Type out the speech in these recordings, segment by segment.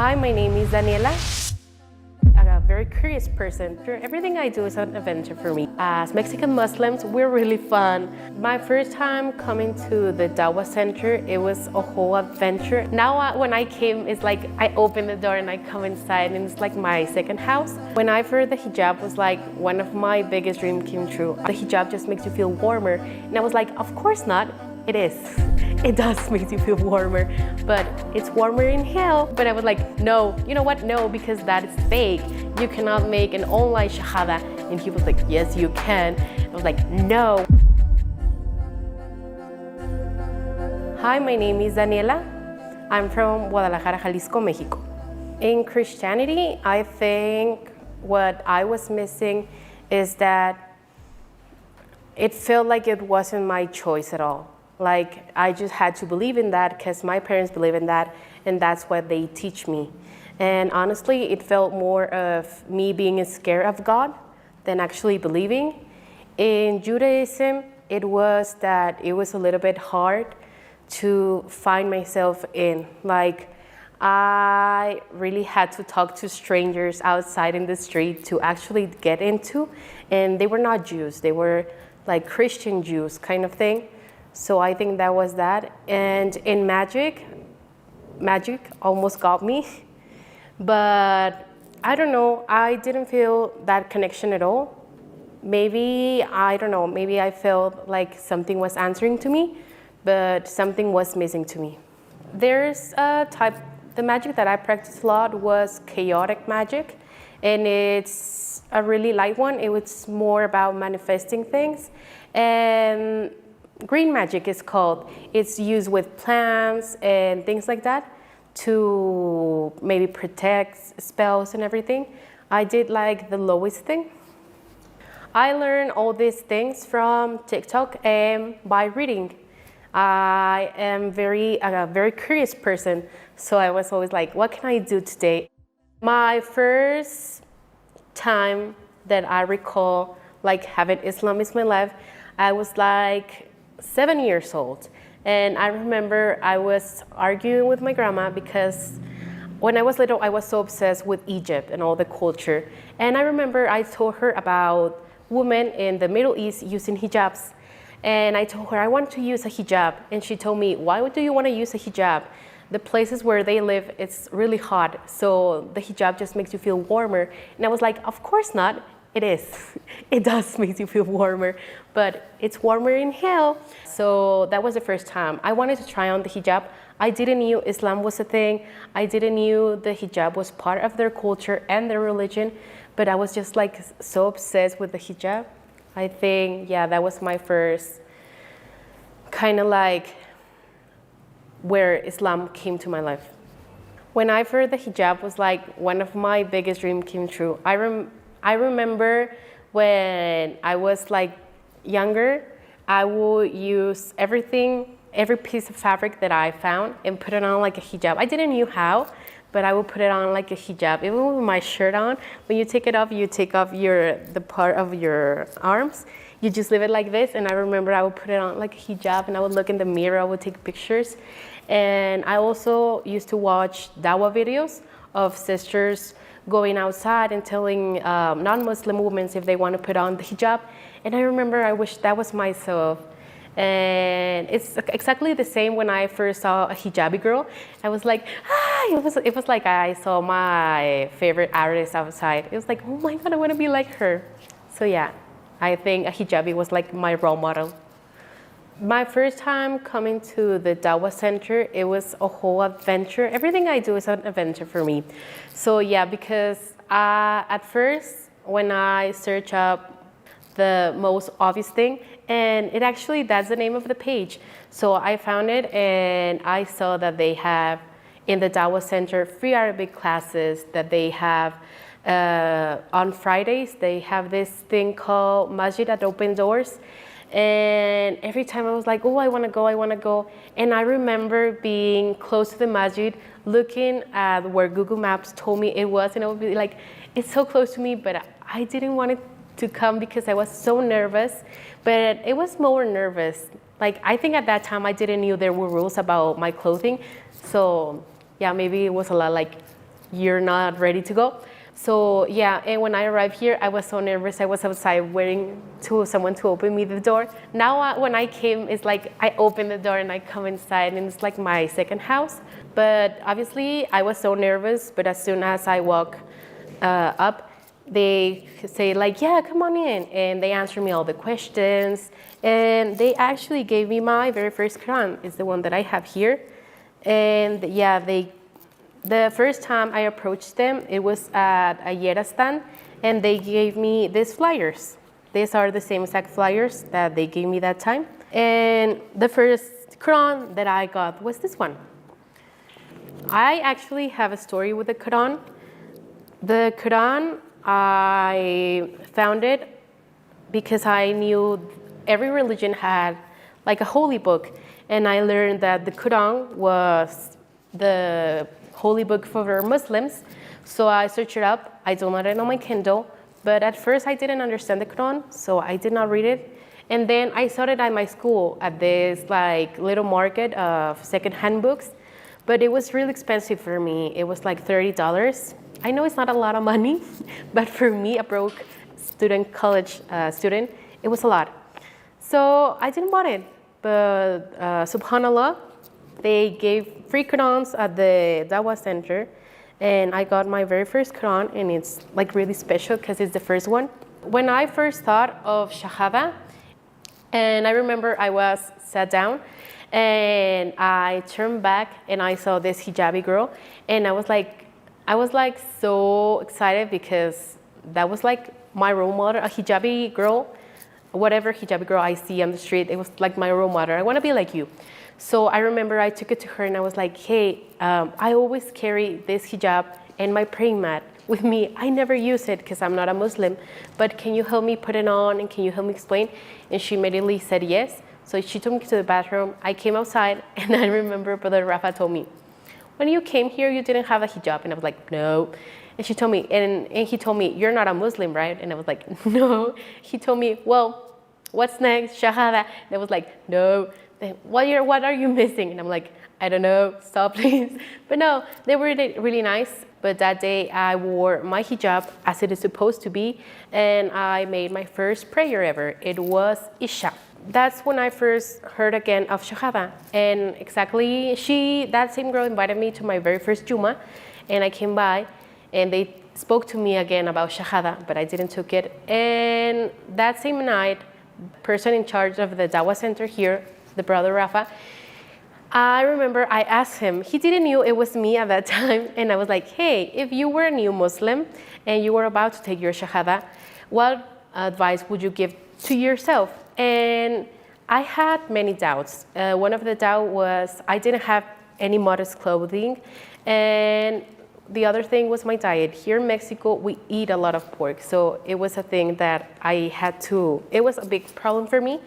Hi, my name is Daniela. I'm a very curious person. Everything I do is an adventure for me. As Mexican Muslims, we're really fun. My first time coming to the Dawah Center, it was a whole adventure. Now when I came, it's like I open the door and I come inside and it's like my second house. When I heard the hijab was like one of my biggest dreams came true. The hijab just makes you feel warmer. And I was like, of course not. It is. It does make you feel warmer, but it's warmer in hell. But I was like, no, you know what? No, because that is fake. You cannot make an online shahada. And he was like, yes, you can. I was like, no. Hi, my name is Daniela. I'm from Guadalajara, Jalisco, Mexico. In Christianity, I think what I was missing is that it felt like it wasn't my choice at all. Like, I just had to believe in that because my parents believe in that, and that's what they teach me. And honestly, it felt more of me being scared of God than actually believing. In Judaism, it was that it was a little bit hard to find myself in. Like, I really had to talk to strangers outside in the street to actually get into, and they were not Jews, they were like Christian Jews kind of thing. So I think that was that. And in magic almost got me. But I don't know, I didn't feel that connection at all. Maybe, I don't know, maybe I felt like something was answering to me, but something was missing to me. There's a type, the magic that I practiced a lot was chaotic magic. And it's a really light one. It was more about manifesting things. And green magic is called. It's used with plants and things like that to maybe protect spells and everything. I did like the lowest thing. I learned all these things from TikTok and by reading. I am a very curious person, so I was always like, what can I do today? My first time that I recall like having Islam is my life, I was like 7 years old. And I remember I was arguing with my grandma because when I was little, I was so obsessed with Egypt and all the culture. And I remember I told her about women in the Middle East using hijabs. And I told her I wanted to use a hijab. And she told me, why do you want to use a hijab? The places where they live, it's really hot. So the hijab just makes you feel warmer. And I was like, of course not. It is. It does make you feel warmer, but it's warmer in hell. So that was the first time. I wanted to try on the hijab. I didn't know Islam was a thing. I didn't know the hijab was part of their culture and their religion, but I was just like so obsessed with the hijab. I think, yeah, that was my first kind of like where Islam came to my life. When I heard the hijab was like one of my biggest dreams came true. I remember when I was like younger, I would use every piece of fabric that I found and put it on like a hijab. I didn't know how, but I would put it on like a hijab. Even with my shirt on, when you take it off, you take off the part of your arms. You just leave it like this. And I remember I would put it on like a hijab and I would look in the mirror, I would take pictures. And I also used to watch dawah videos of sisters going outside and telling non-Muslim women if they want to put on the hijab. And I remember I wish that was myself. And it's exactly the same when I first saw a hijabi girl. I was like, it was like I saw my favorite artist outside. It was like, oh my God, I want to be like her. So yeah, I think a hijabi was like my role model. My first time coming to the Dawah Center, it was a whole adventure. Everything I do is an adventure for me. So yeah, because at first, when I search up the most obvious thing, and it actually, that's the name of the page. So I found it and I saw that they have in the Dawah Center free Arabic classes that they have on Fridays. They have this thing called Masjid at Open Doors. And every time I was like, oh, I want to go. And I remember being close to the masjid, looking at where Google Maps told me it was, and I would be like, it's so close to me, but I didn't want it to come because I was so nervous. But it was more nervous. Like, I think at that time I didn't know there were rules about my clothing. So yeah, maybe it was a lot like you're not ready to go. So yeah, and when I arrived here, I was so nervous. I was outside waiting to someone to open me the door. Now when I came, it's like I open the door and I come inside, and it's like my second house. But obviously I was so nervous, but as soon as I walk up, they say like, yeah, come on in. And they answer me all the questions. And they actually gave me my very first Quran. It's the one that I have here. And yeah, the first time I approached them, it was at a Yera stand, and they gave me these flyers. These are the same exact flyers that they gave me that time. And the first Quran that I got was this one. I actually have a story with the Quran. The Quran, I found it because I knew every religion had like a holy book, and I learned that the Quran was the holy book for Muslims. So I searched it up. I downloaded it on my Kindle, but at first I didn't understand the Quran, so I did not read it. And then I saw it at my school at this like little market of secondhand books, but it was really expensive for me. It was like $30. I know it's not a lot of money, but for me, a broke student, college student, it was a lot. So I didn't want it, but subhanAllah, they gave free Qurans at the Dawah Center, and I got my very first Quran, and it's like really special because it's the first one. When I first thought of Shahada, and I remember I was sat down, and I turned back, and I saw this hijabi girl, and I was like so excited because that was like my role model, a hijabi girl, whatever hijabi girl I see on the street, it was like my role model. I want to be like you. So I remember I took it to her and I was like, hey, I always carry this hijab and my praying mat with me. I never use it because I'm not a Muslim, but can you help me put it on and can you help me explain? And she immediately said yes. So she took me to the bathroom. I came outside and I remember Brother Rafa told me, when you came here, you didn't have a hijab. And I was like, no. And she told me, and he told me, you're not a Muslim, right? And I was like, no. He told me, well, what's next? Shahada. And I was like, no. What are you missing? And I'm like, I don't know, stop please. But no, they were really nice. But that day I wore my hijab as it is supposed to be, and I made my first prayer ever. It was Isha. That's when I first heard again of Shahada. And exactly, that same girl invited me to my very first Juma, and I came by and they spoke to me again about Shahada, but I didn't took it. And that same night, person in charge of the Dawah Center here, the Brother Rafa, I remember I asked him, he didn't know it was me at that time, and I was like, hey, if you were a new Muslim and you were about to take your Shahada, what advice would you give to yourself? And I had many doubts. One of the doubts was I didn't have any modest clothing, and the other thing was my diet. Here in Mexico, we eat a lot of pork, so it was a thing that it was a big problem for me.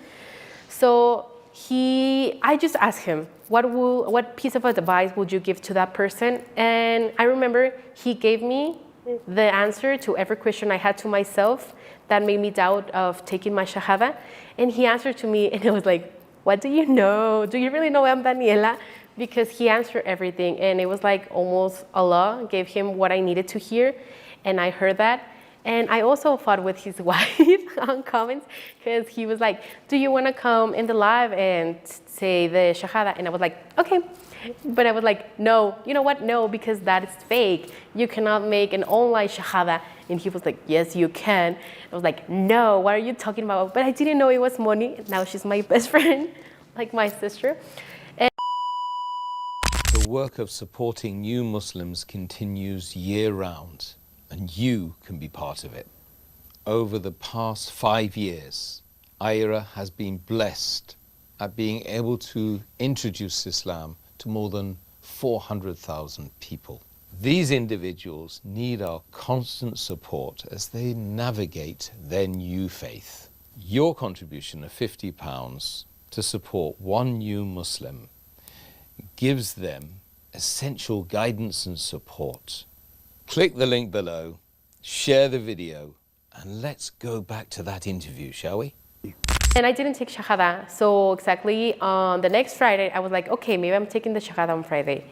So I just asked him, what piece of advice would you give to that person? And I remember he gave me the answer to every question I had to myself that made me doubt of taking my Shahada. And he answered to me, and I was like, what do you know? Do you really know I'm Daniela? Because he answered everything, and it was like almost Allah gave him what I needed to hear, and I heard that. And I also fought with his wife on comments because he was like, do you want to come in the live and say the Shahada? And I was like, okay. But I was like, no, you know what? No, because that is fake. You cannot make an online Shahada. And he was like, yes, you can. I was like, no, what are you talking about? But I didn't know it was Moni. Now she's my best friend, like my sister. The work of supporting new Muslims continues year-round, and you can be part of it. Over the past 5 years, IRA has been blessed at being able to introduce Islam to more than 400,000 people. These individuals need our constant support as they navigate their new faith. Your contribution of £50 to support one new Muslim gives them essential guidance and support. Click the link below, share the video, and let's go back to that interview, shall we? And I didn't take Shahada, so exactly on the next Friday, I was like, okay, maybe I'm taking the Shahada on Friday.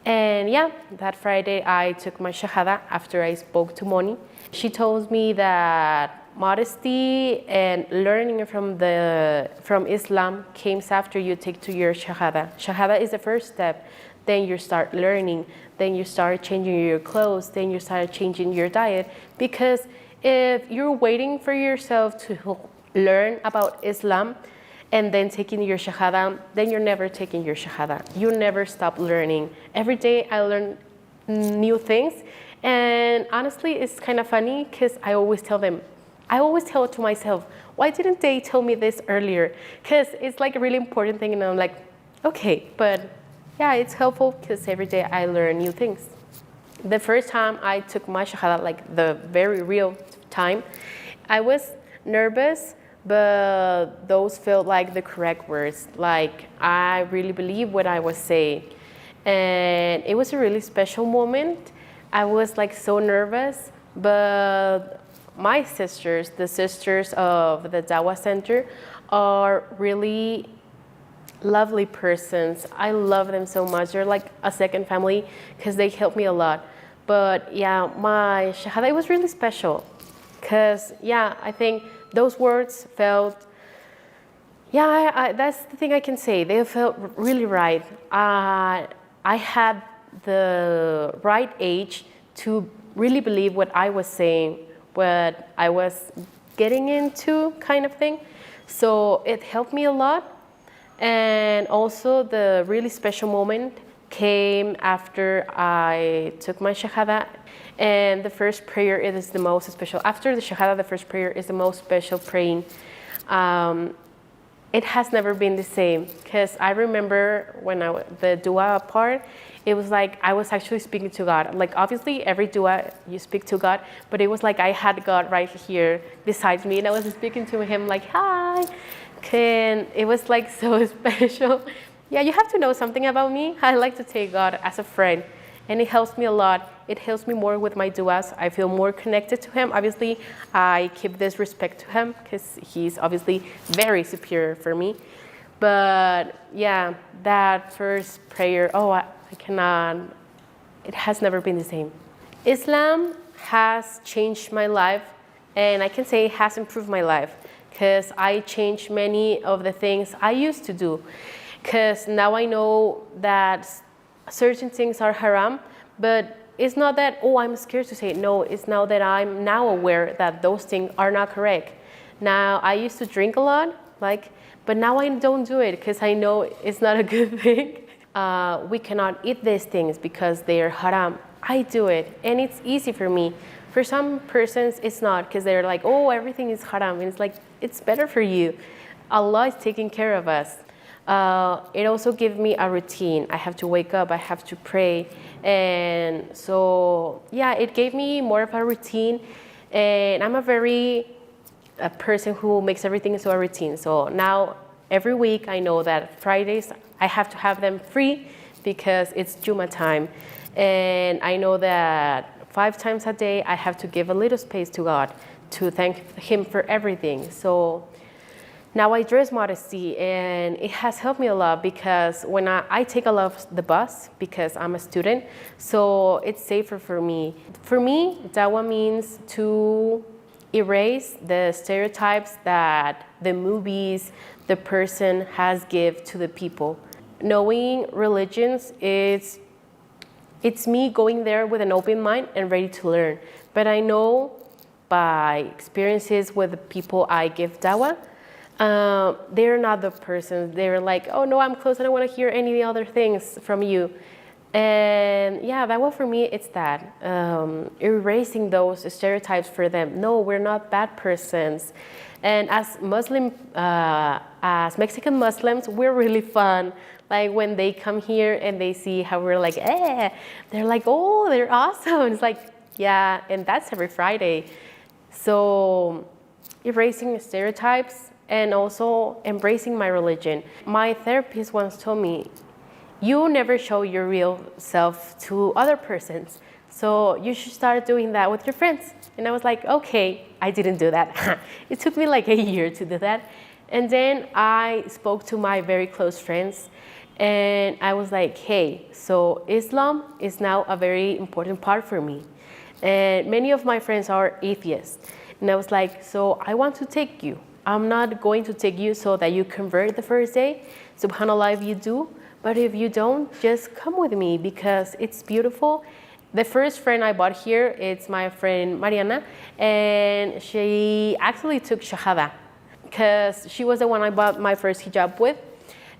And yeah, that Friday I took my shahada after I spoke to Moni. She told me that modesty and learning from Islam comes after you take to your shahada. Shahada is the first step. Then you start learning. Then you start changing your clothes. Then you start changing your diet. Because if you're waiting for yourself to learn about Islam and then taking your shahada, then you're never taking your shahada. You never stop learning. Every day I learn new things. And honestly, it's kind of funny because I always tell it to myself, why didn't they tell me this earlier? Because it's like a really important thing, and I'm like, okay, but yeah, it's helpful because every day I learn new things. The first time I took my shahada, like the very real time, I was nervous, but those felt like the correct words. Like I really believe what I was saying. And it was a really special moment. I was like so nervous, but my sisters, the sisters of the Dawah Center, are really lovely persons. I love them so much. They're like a second family because they help me a lot. But yeah, my shahada, it was really special because yeah, I think those words felt, yeah, that's the thing I can say. They felt really right. I had the right age to really believe what I was saying, what I was getting into kind of thing. So it helped me a lot. And also the really special moment came after I took my shahada. And the first prayer is the most special. After the shahada, the first prayer is the most special praying. It has never been the same because I remember when the dua part, it was like I was actually speaking to God. Like obviously every dua you speak to God, but it was like I had God right here beside me and I was speaking to him like, hi. And it was like so special. Yeah, you have to know something about me. I like to take God as a friend and it helps me a lot. It helps me more with my duas. I feel more connected to him. Obviously, I keep this respect to him because he's obviously very superior for me. But yeah, that first prayer, I cannot, it has never been the same. Islam has changed my life, and I can say it has improved my life because I changed many of the things I used to do. Because now I know that certain things are haram, but it's not that, I'm scared to say it. No, it's now that I'm now aware that those things are not correct. Now, I used to drink a lot, but now I don't do it because I know it's not a good thing. We cannot eat these things because they are haram. I do it, and it's easy for me. For some persons, it's not because they're like, everything is haram. And it's like, it's better for you. Allah is taking care of us. It also gives me a routine. I have to wake up, I have to pray. And so, yeah, it gave me more of a routine. And I'm a person who makes everything into a routine. So now, every week, I know that Fridays, I have to have them free because it's Juma time. And I know that 5 times a day, I have to give a little space to God to thank Him for everything. So now I dress modesty, and it has helped me a lot because when I take a lot of the bus because I'm a student, so it's safer for me. For me, Dawah means to erase the stereotypes that the movies, the person has give to the people. Knowing religions, it's me going there with an open mind and ready to learn. But I know by experiences with the people I give Dawah, they're not the persons. They're like, no, I'm close. I don't want to hear any other things from you. And yeah, that one for me, it's that. Erasing those stereotypes for them. No, we're not bad persons. And as Mexican Muslims, we're really fun. Like when they come here and they see how we're like, they're like, they're awesome. It's like, yeah, and that's every Friday. So erasing stereotypes and also embracing my religion. My therapist once told me, you never show your real self to other persons. So you should start doing that with your friends. And I was like, okay, I didn't do that. It took me like a year to do that. And then I spoke to my very close friends, And I was like, hey, so Islam is now a very important part for me. And many of my friends are atheists. And I was like, so I want to take you. I'm not going to take you so that you convert the first day. SubhanAllah if you do, but if you don't, just come with me because it's beautiful. The first friend I bought here, it's my friend Mariana, and she actually took Shahada because she was the one I bought my first hijab with.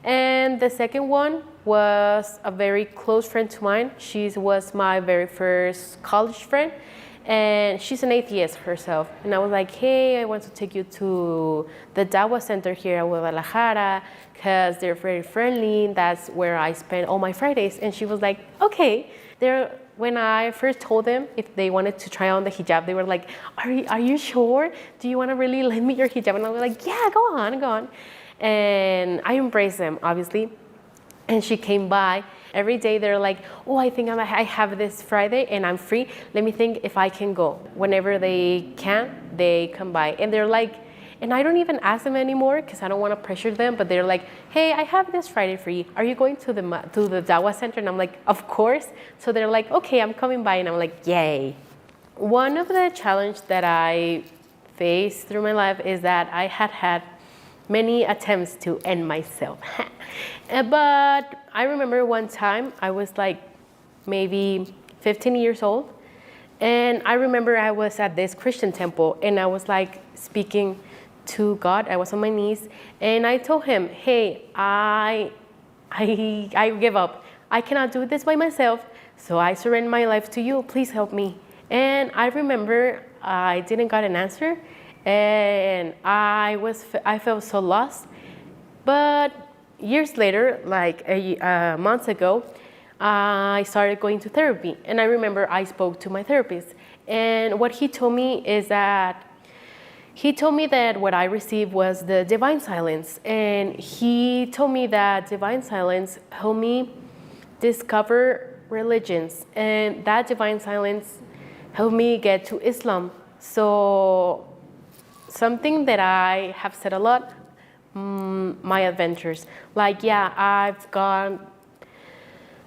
And the second one was a very close friend to mine. She was my very first college friend, and she's an atheist herself. And I was like, hey, I want to take you to the Dawah Center here at Guadalajara because they're very friendly. That's where I spend all my Fridays. And she was like, okay. When I first told them if they wanted to try on the hijab, they were like, are you sure? Do you want to really lend me your hijab? And I was like, yeah, go on. And I embraced them, obviously. And she came by. Every day they're like, oh, I think I have this Friday and I'm free. Let me think if I can go. Whenever they can, they come by. And they're like, and I don't even ask them anymore because I don't want to pressure them, but they're like, hey, I have this Friday free. Are you going to the Dawah Center? And I'm like, of course. So they're like, okay, I'm coming by. And I'm like, yay. One of the challenges that I faced through my life is that I had many attempts to end myself. But I remember one time I was like maybe 15 years old. And I remember I was at this Christian temple and I was like speaking to God. I was on my knees and I told him, hey, I give up. I cannot do this by myself. So I surrender my life to you. Please help me. And I remember I didn't get an answer. And I felt so lost. But years later, like months ago, I started going to therapy. And I remember I spoke to my therapist. And what he told me is that what I received was the divine silence. And he told me that divine silence helped me discover religions. And that divine silence helped me get to Islam. So something that I have said a lot, my adventures. Like, yeah, I've gone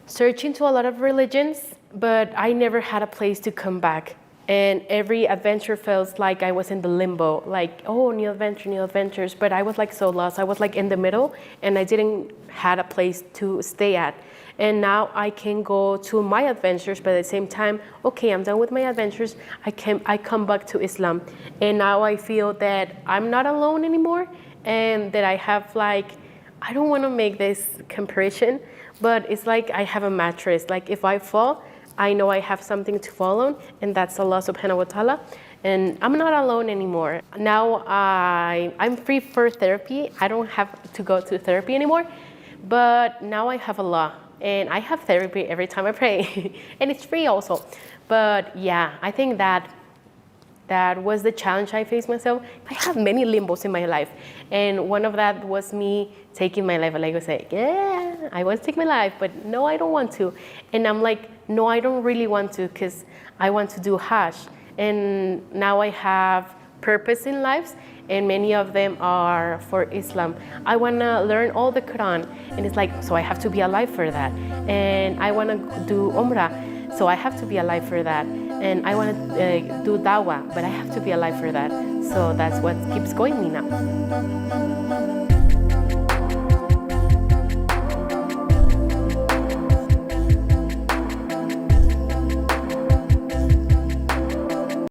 searching to a lot of religions, but I never had a place to come back. And every adventure felt like I was in the limbo, like, oh, new adventures. But I was like so lost. I was like in the middle and I didn't have a place to stay at. And now I can go to my adventures, but at the same time, okay, I'm done with my adventures. I come back to Islam. And now I feel that I'm not alone anymore and that I have like, I don't want to make this comparison, but it's like I have a mattress. Like if I fall, I know I have something to fall on, and that's Allah subhanahu wa ta'ala. And I'm not alone anymore. Now I'm free for therapy. I don't have to go to therapy anymore, but now I have Allah. And I have therapy every time I pray. And it's free also. But yeah, I think that was the challenge I faced myself. I have many limbos in my life. And one of that was me taking my life. Like I say, yeah, I want to take my life, but no, I don't want to. And I'm like, no, I don't really want to because I want to do Hajj. And now I have purpose in lives, and many of them are for Islam. I want to learn all the Quran, and it's like, so I have to be alive for that. And I want to do Umrah, so I have to be alive for that. And I want to do Dawah, but I have to be alive for that. So that's what keeps going me now.